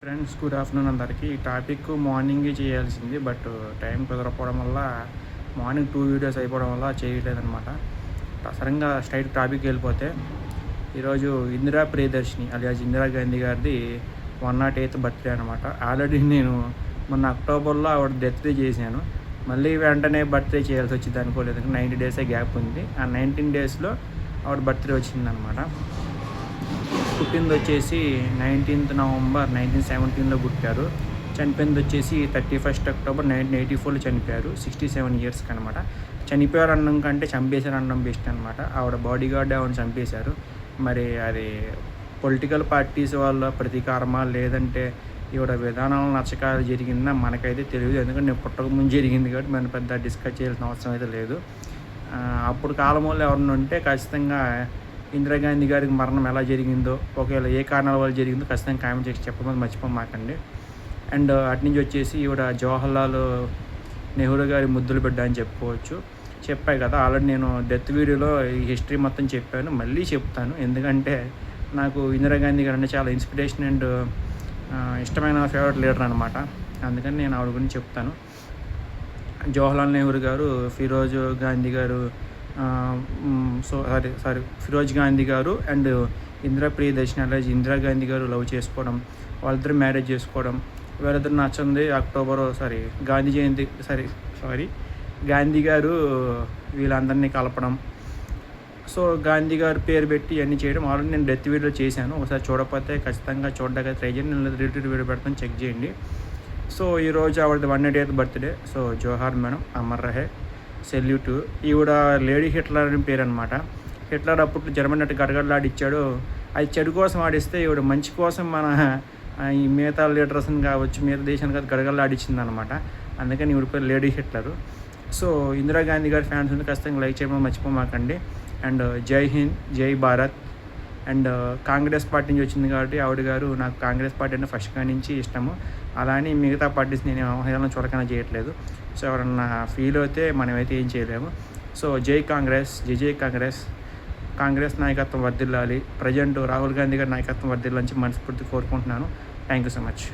Friends, good afternoon అందరికీ. ఈ topic మార్నింగే చేయాల్సింది, బట్ టైం కుదరకపోవడం వల్ల మార్నింగ్ 2 వీడియోస్ అయిపోవడం వల్ల చేయలేదన్నమాట. సడన్గా స్ట్రైట్ టాపిక్ వెళ్ళిపోతే, ఈరోజు ఇందిరా ప్రియదర్శిని అలియాస్ ఇందిరాగాంధీ గారిది 108th బర్త్డే అనమాట. ఆల్రెడీ నేను మొన్న అక్టోబర్లో ఆవిడ డెత్ చేశాను. మళ్ళీ వెంటనే బర్త్డే చేయాల్సి వచ్చింది అనుకోలేదు. 90 డేసే గ్యాప్ ఉంది. ఆ 19 డేస్లో ఆవిడ బర్త్డే వచ్చిందనమాట. పుట్టింది వచ్చేసి 19th నవంబర్ 1917లో పుట్టారు. చనిపోయింది వచ్చేసి 31st అక్టోబర్ 1984లో చనిపోయారు. 67 ఇయర్స్కి అనమాట. చనిపోయారు అన్నం కంటే చంపేశారు అన్నం బెస్ట్ అనమాట. ఆవిడ బాడీ గార్డ్ ఆవిడ చంపేశారు. మరి అది పొలిటికల్ పార్టీస్ వాళ్ళ ప్రతీకారమా, లేదంటే ఈవిడ విధానాలు నచ్చక జరిగిందా మనకైతే తెలియదు. ఎందుకంటే నేను పుట్టక ముందు జరిగింది కాబట్టి మనం పెద్ద డిస్కస్ చేయాల్సిన అవసరం అయితే లేదు. అప్పుడు కాలం వాళ్ళు ఎవరన్నా ఉంటే ఖచ్చితంగా ఇందిరాగాంధీ గారికి మరణం ఎలా జరిగిందో, ఒకవేళ ఏ కారణాల వల్ల జరిగిందో ఖచ్చితంగా కామెంట్ చేసి చెప్పమని మర్చిపోమాకండి. అండ్ అటు నుంచి వచ్చేసి ఈవిడ జవహర్లాల్ నెహ్రూ గారి ముద్దులు బిడ్డ అని చెప్పుకోవచ్చు. చెప్పాయి కదా ఆల్రెడీ, నేను డెత్ వీడియోలో ఈ హిస్టరీ మొత్తం చెప్పాను, మళ్ళీ చెప్తాను. ఎందుకంటే నాకు ఇందిరాగాంధీ గారు అంటే చాలా ఇన్స్పిరేషన్ అండ్ ఇష్టమైన ఫేవరెట్ లీడర్ అనమాట. అందుకని నేను ఆవిడ గురించి చెప్తాను. జవహర్లాల్ నెహ్రూ గారు, ఫిరోజ్ గాంధీ గారు, ఫిరోజ్ గాంధీ గారు అండ్ ఇందిరా ప్రియదర్శిని అలియాస్ ఇందిరాగాంధీ గారు లవ్ చేసుకోవడం, వాళ్ళిద్దరు మ్యారేజ్ చేసుకోవడం, వీళ్ళిద్దరు నచ్చింది గాంధీ గారు వీళ్ళందరినీ కలపడం. సో గాంధీ గారు పేరు పెట్టి ఇవన్నీ చేయడం ఆల్రెడీ నేను డెత్ వీడియో చేశాను. ఒకసారి చూడకపోతే ఖచ్చితంగా చూడడానికి ట్రై చేయండి. నేను రిలేటెడ్ వీడియో పెడతాను, చెక్ చేయండి. సో ఈరోజు ఆవిడది 108th బర్త్డే. సో జోహార్ మేడం, అమర్ రహే, సెల్యూట్. ఈవిడ లేడీ హిట్లర్ అని పేరు అనమాట. హిట్లర్ అప్పుడు జర్మనీ అటు గడగడలాడిచ్చాడు. అది చెడు కోసం ఆడిస్తే ఈవిడ మంచి కోసం మన ఈ మిగతా లీడర్స్ని కావచ్చు, మిగతా దేశానికి అది గడగడలాడిచ్చింది అనమాట. అందుకని ఈవిడ పేరు లేడీ హిట్లరు. సో ఇందిరాగాంధీ గారి ఫ్యాన్స్ ఉంది, ఖచ్చితంగా లైక్ చేయడం మర్చిపోమాకండి. అండ్ జై హింద్, జై భారత్. అండ్ కాంగ్రెస్ పార్టీ నుంచి వచ్చింది కాబట్టి ఆవిడ గారు, నాకు కాంగ్రెస్ పార్టీ అంటే ఫస్ట్ కా నుంచి ఇష్టము. అలా అని మిగతా పార్టీస్ నేను ఏదైనా చూడకనే చేయట్లేదు. సో ఎవరన్నా ఫీల్ అయితే మనమైతే ఏం చేయలేము. సో జై కాంగ్రెస్, జై కాంగ్రెస్. కాంగ్రెస్ నాయకత్వం వర్ధిల్లాలి. ప్రజెంట్ రాహుల్ గాంధీ గారి నాయకత్వం వర్ధిల్లాలని మనస్ఫూర్తి కోరుకుంటున్నాను. Thank you so much.